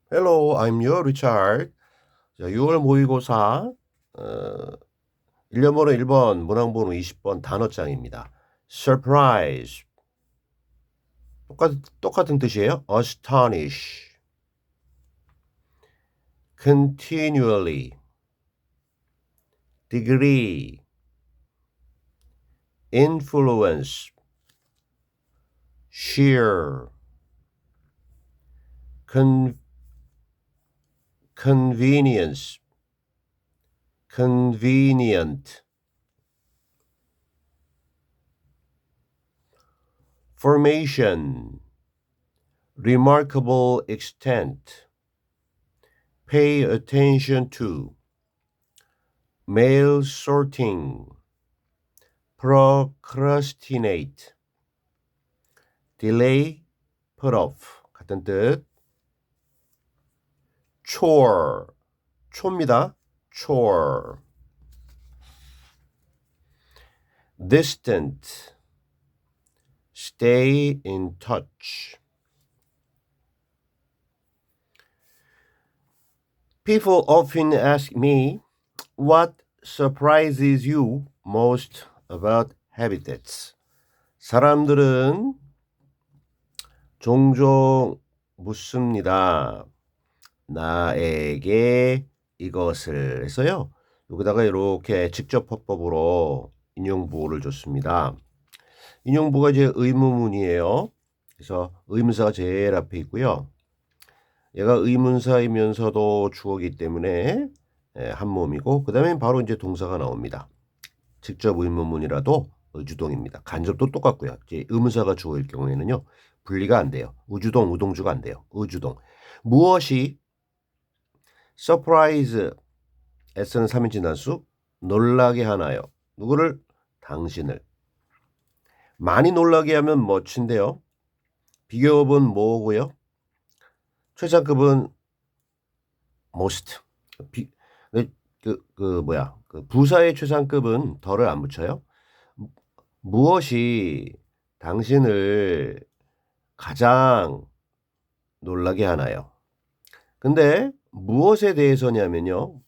Hello, I'm your Richard. 자, 6월 모의고사 1년 번호 1번, 문항 번호 20번 단어장입니다. Surprise. 똑같은 뜻이에요. Astonish. Continually. Degree. Influence. Sheer. Convenience. Convenient. Formation. Remarkable extent. Pay attention to. Mail sorting. Procrastinate. Delay, put off. 같은 뜻. Chore. 초입니다. Chore. Distant. Stay in touch. People often ask me, what surprises you most about habitats? 사람들은 종종 묻습니다. 나에게 이것을 해서요. 여기다가 이렇게 직접화법으로 인용부호를 줬습니다. 인용부가 이제 의문문이에요. 그래서 의문사가 제일 앞에 있고요. 얘가 의문사이면서도 주어이기 때문에 한 몸이고, 그 다음에 바로 이제 동사가 나옵니다. 직접 의문문이라도 의주동입니다. 간접도 똑같고요. 이제 의문사가 주어일 경우에는요, 분리가 안 돼요. 의주동, 우동주가 안 돼요. 의주동. 무엇이 서프라이즈 S는 3인칭 단수 놀라게 하나요? 누구를? 당신을. 많이 놀라게 하면 멋진데요. 비교급은 뭐고요? 최상급은 most. 부사의 최상급은 덜을 안 붙여요. 무엇이 당신을 가장 놀라게 하나요? 근데 무엇에 대해서냐면요.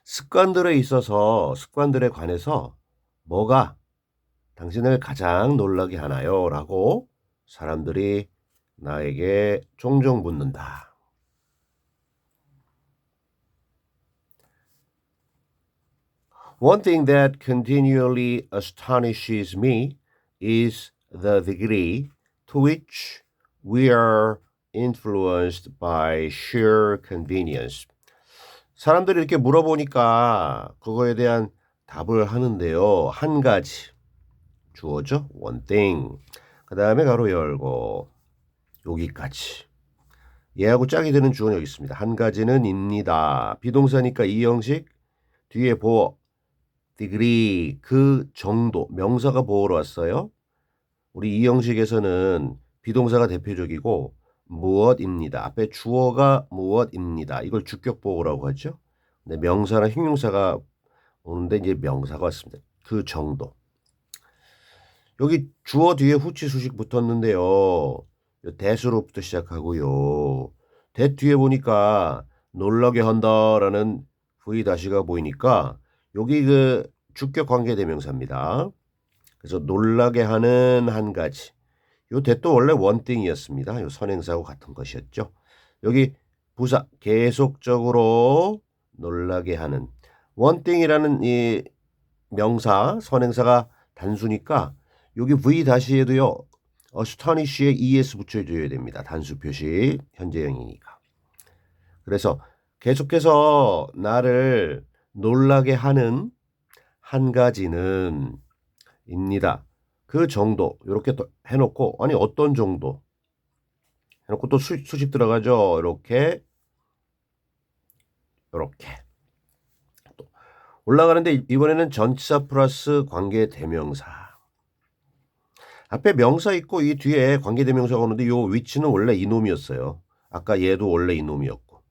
습관들에 있어서 습관들에 관해서 뭐가 당신을 가장 놀라게 하나요? 라고 사람들이 나에게 종종 묻는다. One thing that continually astonishes me is the degree to which we are influenced by sheer convenience. 사람들이 이렇게 물어보니까 그거에 대한 답을 하는데요. 한 가지. 주어죠. One thing. 그 다음에 가로 열고 여기까지. 얘하고 짝이 되는 주어는 여기 있습니다. 한 가지는 입니다. 비동사니까 이 형식 뒤에 보어 degree 그 정도 명사가 보어로 왔어요. 우리 이 형식에서는 비동사가 대표적이고 무엇입니다. 앞에 주어가 무엇입니다. 이걸 주격 보어라고 하죠. 근데 명사나 형용사가 오는데 이제 명사가 왔습니다. 그 정도. 여기 주어 뒤에 후치 수식 붙었는데요. 대수로부터 시작하고요. 대 뒤에 보니까 놀라게 한다라는 V 다시가 보이니까 여기 그 주격 관계 대명사입니다. 그래서 놀라게 하는 한 가지. 요 대도 원래 원띵이었습니다. 요 선행사하고 같은 것이었죠. 여기 부사 계속적으로 놀라게 하는 원띵이라는 이 명사 선행사가 단수니까 여기 V 다시에도요. astonish에 es 붙여줘야 됩니다. 단수 표시 현재형이니까. 그래서 계속해서 나를 놀라게 하는 한 가지는 입니다. 그 정도 이렇게 해놓고 아니 어떤 정도 해놓고 또 수식 들어가죠. 이렇게 또 올라가는데 이번에는 전치사 플러스 관계 대명사. 앞에 명사 있고 이 뒤에 관계 대명사가 오는데 요 위치는 원래 이놈이었어요. 아까 얘도 원래 이놈이었고.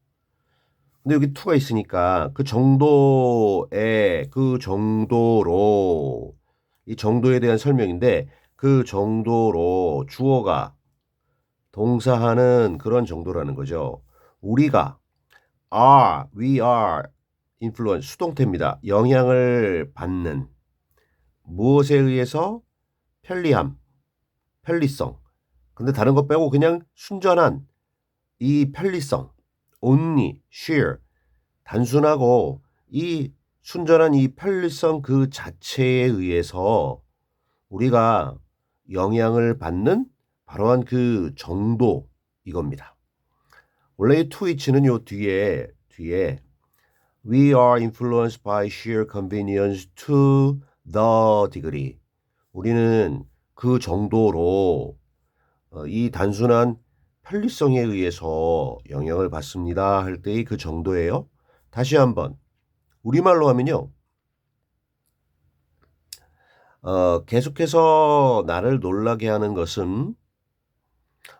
근데 여기 투가 있으니까 그 정도에 그 정도로 이 정도에 대한 설명인데 그 정도로 주어가 동사하는 그런 정도라는 거죠. 우리가 we are influence 수동태입니다. 영향을 받는 무엇에 의해서 편리함, 편리성. 근데 다른 거 빼고 그냥 순전한 이 편리성, only, sheer, 단순하고 이 순전한 이 편리성 그 자체에 의해서 우리가 영향을 받는 바로 한 그 정도 이겁니다. 원래 이 to which는 요 뒤에 we are influenced by sheer convenience to the degree. 우리는 그 정도로 이 단순한 편리성에 의해서 영향을 받습니다 할 때의 그 정도예요. 다시 한번 우리말로 하면요. 계속해서 나를 놀라게 하는 것은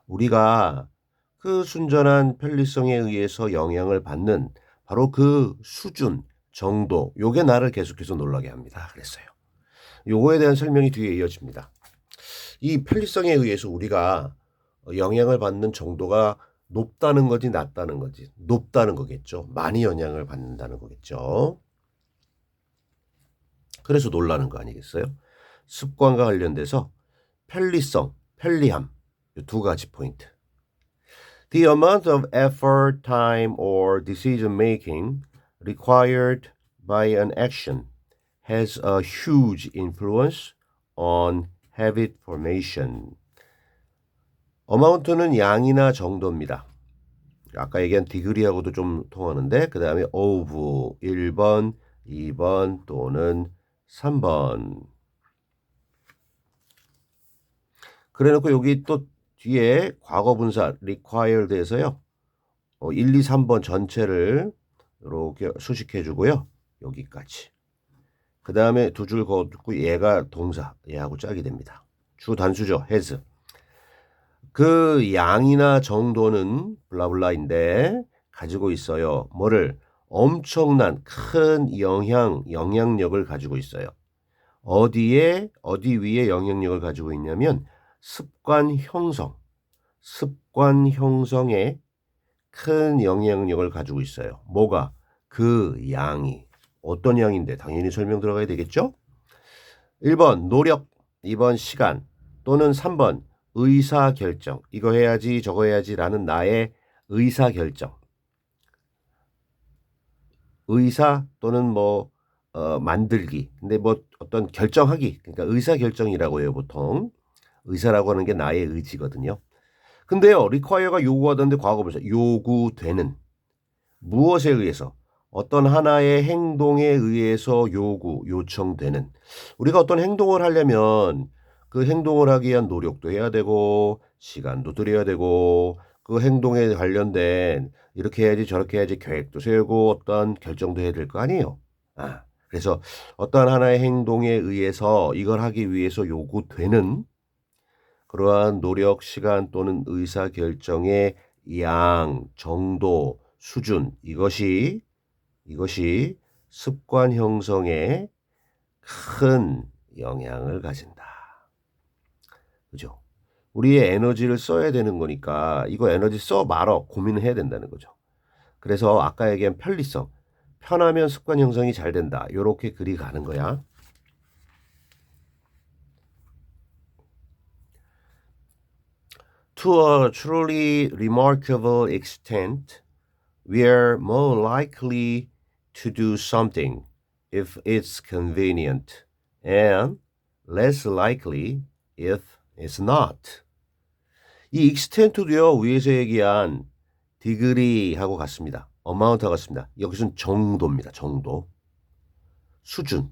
우리가 그 순전한 편리성에 의해서 영향을 받는 바로 그 수준, 정도, 요게 나를 계속해서 놀라게 합니다. 그랬어요. 요거에 대한 설명이 뒤에 이어집니다. 이 편리성에 의해서 우리가 영향을 받는 정도가 높다는 거지 낮다는 거지. 높다는 거겠죠. 많이 영향을 받는다는 거겠죠. 그래서 놀라는 거 아니겠어요? 습관과 관련돼서 편리성, 편리함 이 두 가지 포인트. The amount of effort, time, or decision making required by an action has a huge influence on habit formation. amount는 양이나 정도입니다. 아까 얘기한 degree하고도 좀 통하는데 그 다음에 of 1번, 2번 또는 3번. 그래놓고 여기 또 뒤에 과거분사 required에서요. 1, 2, 3번 전체를 이렇게 수식해 주고요. 여기까지. 그 다음에 두 줄 그어두고 얘가 동사, 얘하고 짝이 됩니다. 주 단수죠. has. 그 양이나 정도는 블라블라인데 가지고 있어요. 뭐를? 엄청난 큰 영향력을 가지고 있어요. 어디 위에 영향력을 가지고 있냐면 습관 형성에 큰 영향력을 가지고 있어요. 뭐가? 그 양이. 어떤 양인데? 당연히 설명 들어가야 되겠죠? 1번 노력, 2번 시간, 또는 3번 의사결정. 이거 해야지 저거 해야지라는 나의 의사결정. 의사 또는 만들기. 근데 어떤 결정하기. 그러니까 의사결정이라고 해요, 보통. 의사라고 하는 게 나의 의지거든요. 근데요, require가 요구하던데 과거분사 요구되는 무엇에 의해서 어떤 하나의 행동에 의해서 요청되는 우리가 어떤 행동을 하려면 그 행동을 하기 위한 노력도 해야 되고 시간도 들여야 되고 그 행동에 관련된 이렇게 해야지 저렇게 해야지 계획도 세우고 어떤 결정도 해야 될 거 아니에요. 그래서 어떤 하나의 행동에 의해서 이걸 하기 위해서 요구되는 그러한 노력, 시간 또는 의사결정의 양, 정도, 수준 이것이 습관 형성에 큰 영향을 가진다. 그죠? 우리의 에너지를 써야 되는 거니까 이거 에너지 써 말어 고민을 해야 된다는 거죠. 그래서 아까 얘기한 편리성, 편하면 습관 형성이 잘 된다. 요렇게 글이 가는 거야. To a truly remarkable extent, we are more likely to do something if it's convenient and less likely if it's not. 이 extent도요. 위에서 얘기한 degree하고 같습니다. amount하고 같습니다. 여기서는 정도입니다. 정도. 수준.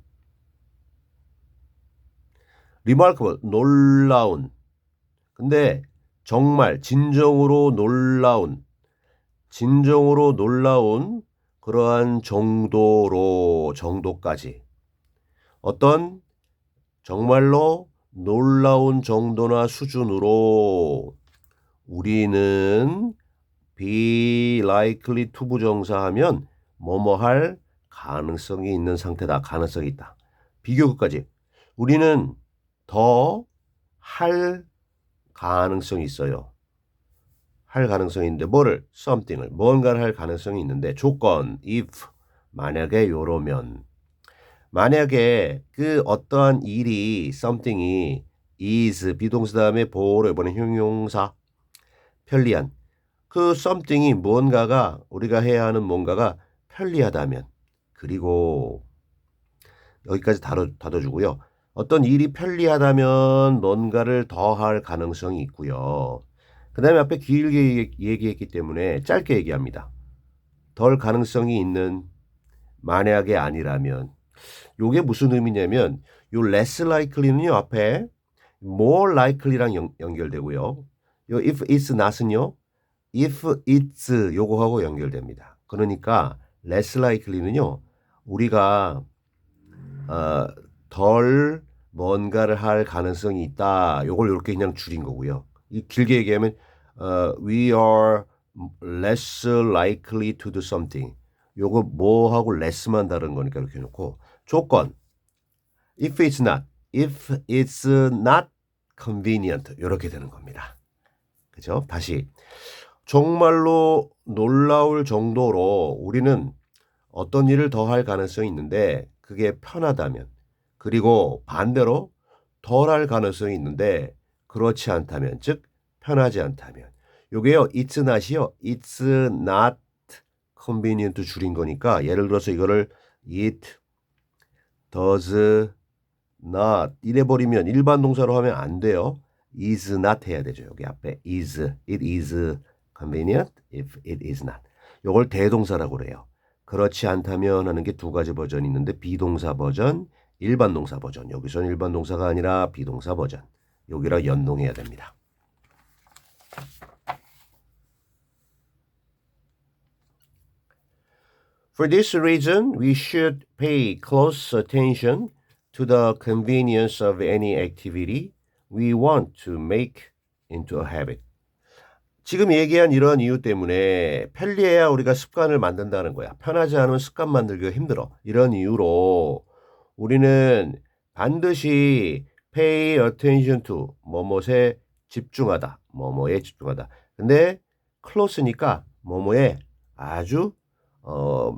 remarkable, 놀라운. 근데 정말 진정으로 놀라운 그러한 정도까지 어떤 정말로 놀라운 정도나 수준으로 우리는 be likely to 부정사하면 뭐뭐할 가능성이 있는 상태다. 가능성이 있다. 비교급까지 우리는 더 할 가능성이 있어요. 할 가능성이 있는데 뭐를? something을 뭔가를 할 가능성이 있는데 조건 if 만약에 요러면 만약에 그 어떠한 일이 something이 is 비동사 다음에 보로 이번에 형용사 편리한 그 something이 뭔가가 우리가 해야 하는 뭔가가 편리하다면 그리고 여기까지 다뤄주고요. 어떤 일이 편리하다면 뭔가를 더 할 가능성이 있고요. 그 다음에 앞에 길게 얘기했기 때문에 짧게 얘기합니다. 덜 가능성이 있는 만약에 아니라면 요게 무슨 의미냐면 요 less likely는요 앞에 more likely랑 연결되고요. 요 if it's not은요 if it's 요거하고 연결됩니다. 그러니까 less likely는요 우리가 덜 뭔가를 할 가능성이 있다. 요걸 이렇게 그냥 줄인 거고요. 이 길게 얘기하면 we are less likely to do something. 요거 뭐하고 less만 다른 거니까 이렇게 해놓고 조건 if it's not convenient 이렇게 되는 겁니다. 그죠? 다시 정말로 놀라울 정도로 우리는 어떤 일을 더 할 가능성이 있는데 그게 편하다면 그리고 반대로 덜 할 가능성이 있는데 그렇지 않다면 즉 편하지 않다면 요게요 it's not이요 it's not convenient 줄인 거니까 예를 들어서 이거를 it does not 이래버리면 일반 동사로 하면 안 돼요. is not 해야 되죠. 여기 앞에 it is convenient if it is not. 요걸 대동사라고 그래요. 그렇지 않다면 하는 게 두 가지 버전이 있는데 비동사 버전, 일반 동사 버전. 여기서는 일반 동사가 아니라 비동사 버전. 여기랑 연동해야 됩니다. For this reason, we should pay close attention to the convenience of any activity we want to make into a habit. 지금 얘기한 이런 이유 때문에 편리해야 우리가 습관을 만든다는 거야. 편하지 않으면 습관 만들기가 힘들어. 이런 이유로 우리는 반드시 pay attention to 뭐뭐에 집중하다. 뭐뭐에 집중하다. 근데 close니까 뭐뭐에 아주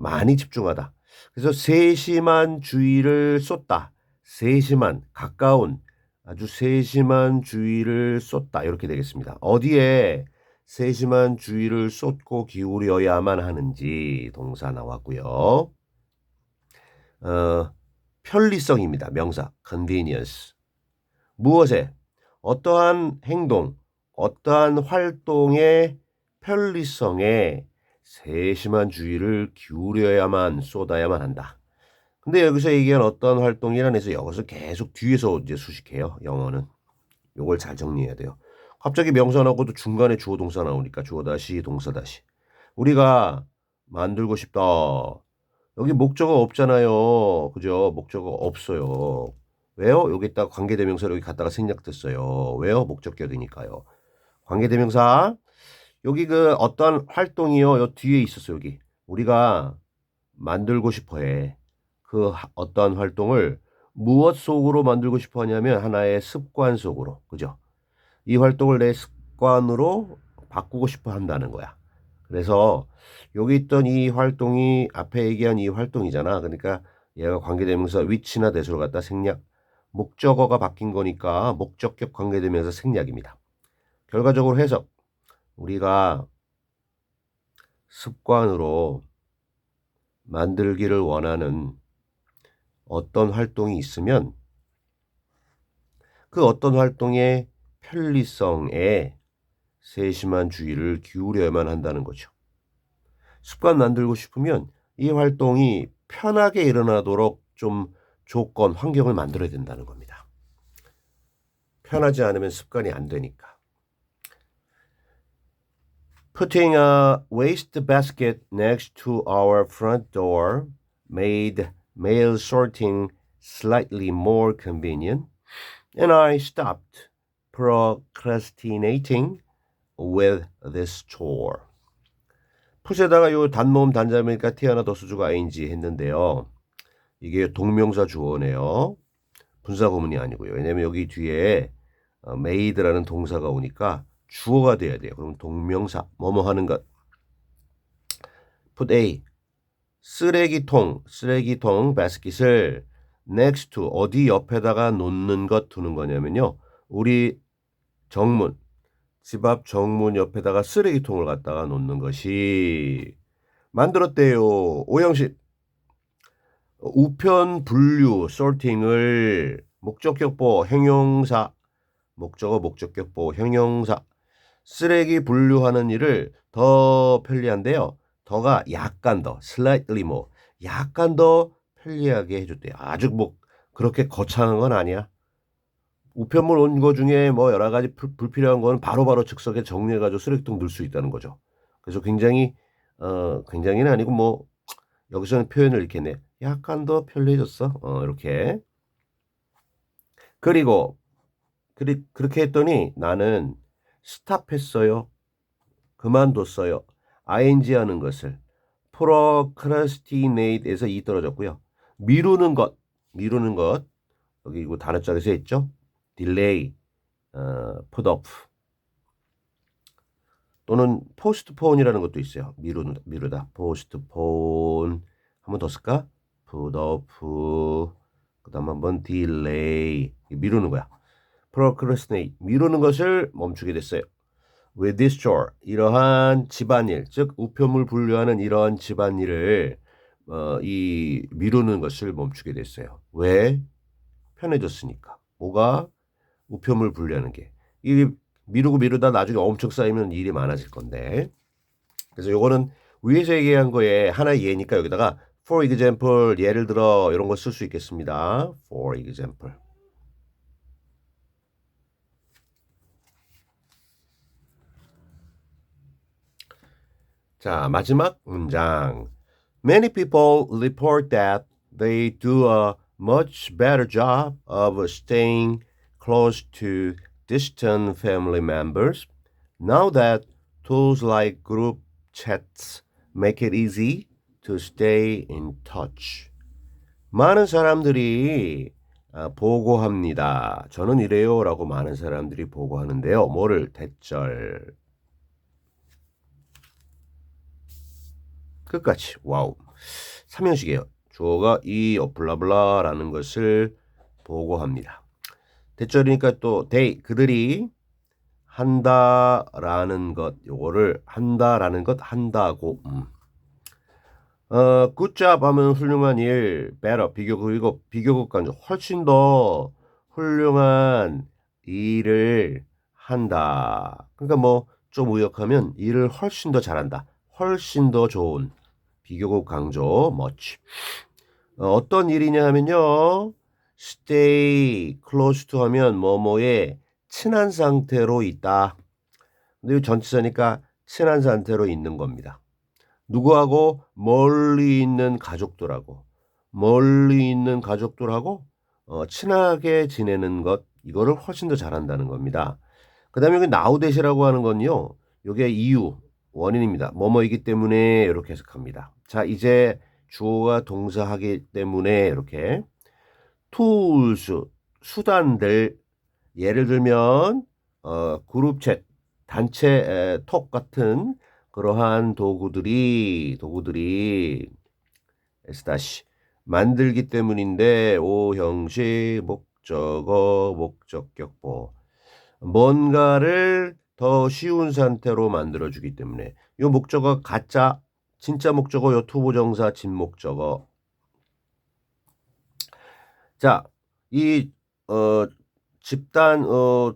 많이 집중하다. 그래서 세심한 주의를 쏟다. 세심한 가까운 아주 세심한 주의를 쏟다. 이렇게 되겠습니다. 어디에 세심한 주의를 쏟고 기울여야만 하는지 동사 나왔고요. 편리성입니다. 명사 convenience. 무엇에 어떠한 행동, 어떠한 활동의 편리성에 세심한 주의를 기울여야만 쏟아야만 한다. 근데 여기서 얘기한 어떤 활동이란 해서 여기서 계속 뒤에서 이제 수식해요. 영어는. 요걸 잘 정리해야 돼요. 갑자기 명사 나오고도 중간에 주어 동사 나오니까 주어 다시 동사 다시. 우리가 만들고 싶다. 여기 목적어 없잖아요. 그죠? 목적어 없어요. 왜요? 여기다가 관계대명사 여기 갖다가 생략됐어요. 왜요? 목적격이니까요. 관계대명사 여기 그 어떠한 활동이요. 요 뒤에 있었어요. 여기. 우리가 만들고 싶어 해. 그 어떠한 활동을 무엇 속으로 만들고 싶어 하냐면 하나의 습관 속으로. 그죠? 이 활동을 내 습관으로 바꾸고 싶어 한다는 거야. 그래서 여기 있던 이 활동이 앞에 얘기한 이 활동이잖아. 그러니까 얘가 관계대명사 위치나 대수로 갖다 생략. 목적어가 바뀐 거니까 목적격 관계대명사 생략입니다. 결과적으로 해석. 우리가 습관으로 만들기를 원하는 어떤 활동이 있으면 그 어떤 활동의 편리성에 세심한 주의를 기울여야만 한다는 거죠. 습관 만들고 싶으면 이 활동이 편하게 일어나도록 좀 조건, 환경을 만들어야 된다는 겁니다. 편하지 않으면 습관이 안 되니까. Putting a waste basket next to our front door made mail sorting slightly more convenient, and I stopped procrastinating with this chore. 풋에다가 요 단모음 단자매니까 T 하나 더 수주가 ing 했는데요. 이게 동명사 주어네요. 분사 구문이 아니고요. 왜냐면 여기 뒤에 made라는 동사가 오니까 주어가 돼야 돼요. 그럼 동명사 뭐뭐 하는 것. put A 쓰레기통 basket을 next to 어디 옆에다가 놓는 것 두는 거냐면요. 우리 정문 집 앞 정문 옆에다가 쓰레기통을 갖다가 놓는 것이 만들었대요. 오형식 우편 분류 sorting을 목적격보 형용사 목적격보 형용사 쓰레기 분류하는 일을 더 편리한데요. 더가 약간 더 slightly more 약간 더 편리하게 해줬대요. 아주 뭐 그렇게 거창한 건 아니야. 우편물 온 거 중에 뭐 여러 가지 불필요한 거는 바로바로 즉석에 정리해가지고 쓰레기통 넣을 수 있다는 거죠. 그래서 굉장히는 아니고 뭐 여기서는 표현을 이렇게 내. 약간 더 편리해졌어. 이렇게. 그리고 그렇게 했더니 나는 스탑했어요. 그만뒀어요. ing 하는 것을 procrastinate에서 이 떨어졌고요. 미루는 것. 여기 이거 단어짝에서 했죠. delay, put off 또는 postpone이라는 것도 있어요. 미루다. postpone 한 번 더 쓸까? put off 그다음 한번 delay 미루는 거야. procrastinate 미루는 것을 멈추게 됐어요. with this chore 이러한 집안일 즉 우편물 분류하는 이러한 집안일을 이 미루는 것을 멈추게 됐어요. 왜? 편해졌으니까. 뭐가? 우편물 분류하는 게. 이 미루다 나중에 엄청 쌓이면 일이 많아질 건데. 그래서 요거는 위에서 얘기한 거에 하나의 예니까 여기다가 for example 예를 들어 이런 거 쓸 수 있겠습니다. for example. 자, 마지막 문장. Many people report that they do a much better job of staying close to distant family members now that tools like group chats make it easy to stay in touch. 많은 사람들이 보고합니다. 저는 이래요 라고 많은 사람들이 보고하는데요. 뭐를? 대절. 끝까지. 와우. 3형식이에요. 주어가 이 블라블라라는 것을 보고합니다. 대절이니까 또 they 그들이 한다라는 것 요거를 한다라는 것 한다고 good job 하면 훌륭한 일 better 비교급 간주 훨씬 더 훌륭한 일을 한다. 그러니까 뭐 좀 의역하면 일을 훨씬 더 잘한다. 훨씬 더 좋은 비교급 강조 much. 어떤 일이냐 하면요. stay close to 하면 뭐뭐에 친한 상태로 있다. 근데 이 전치사니까 친한 상태로 있는 겁니다. 누구하고? 멀리 있는 가족들하고 친하게 지내는 것 이거를 훨씬 더 잘한다는 겁니다. 그 다음에 여기 now that이라고 하는 건요. 이게 이유, 원인입니다. 뭐뭐이기 때문에 이렇게 해석합니다. 자 이제 주어가 동사하기 때문에 이렇게 tools, 수단들 예를 들면 그룹챗, 단체 톡 같은 그러한 도구들이 S- 만들기 때문인데 오형식 목적어 목적격보 뭔가를 더 쉬운 상태로 만들어주기 때문에 이 목적어 가짜 진짜 목적어 요 투부정사 진목적어 자, 이 집단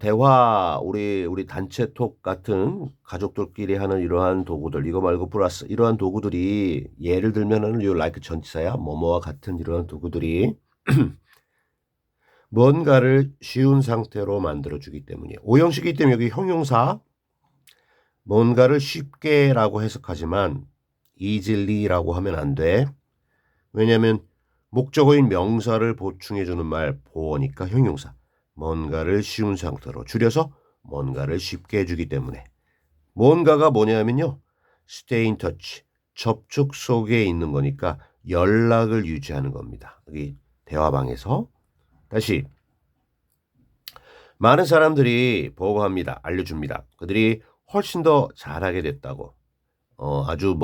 대화 우리 단체 톡 같은 가족들끼리 하는 이러한 도구들 이거 말고 플러스 이러한 도구들이 예를 들면은 요 like 전치사야 뭐뭐와 같은 이러한 도구들이 뭔가를 쉬운 상태로 만들어주기 때문에 오형식이기 때문에 여기 형용사 뭔가를 쉽게라고 해석하지만 easily라고 하면 안 돼. 왜냐하면 목적어인 명사를 보충해주는 말 보어니까 형용사. 뭔가를 쉬운 상태로 줄여서 뭔가를 쉽게 해주기 때문에 뭔가가 뭐냐면요. stay in touch. 접촉 속에 있는 거니까 연락을 유지하는 겁니다. 여기 대화방에서 다시 많은 사람들이 보고합니다. 알려줍니다. 그들이 훨씬 더 잘하게 됐다고. 아주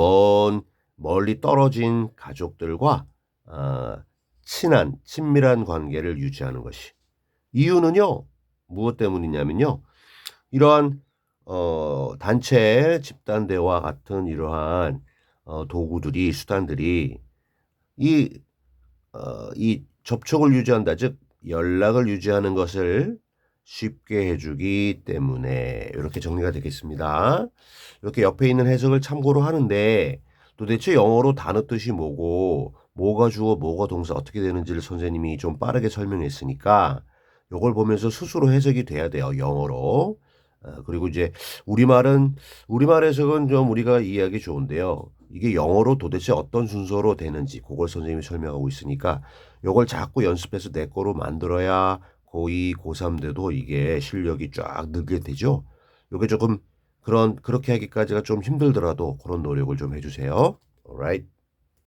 멀리 떨어진 가족들과 아 친밀한 관계를 유지하는 것이. 이유는요. 무엇 때문이냐면요. 이러한 단체 집단 대화 같은 이러한 도구들이 수단들이 이 이 접촉을 유지한다. 즉 연락을 유지하는 것을 쉽게 해 주기 때문에 이렇게 정리가 되겠습니다. 이렇게 옆에 있는 해석을 참고로 하는데 도대체 영어로 단어 뜻이 뭐고 뭐가 주어 뭐가 동사 어떻게 되는지를 선생님이 좀 빠르게 설명했으니까 요걸 보면서 스스로 해석이 돼야 돼요, 영어로. 그리고 이제 우리말 해석은 좀 우리가 이해하기 좋은데요. 이게 영어로 도대체 어떤 순서로 되는지 그걸 선생님이 설명하고 있으니까 요걸 자꾸 연습해서 내 거로 만들어야 고2, 고3 돼도 이게 실력이 쫙 늘게 되죠. 요게 조금 그렇게 하기까지가 좀 힘들더라도 그런 노력을 좀 해 주세요. alright.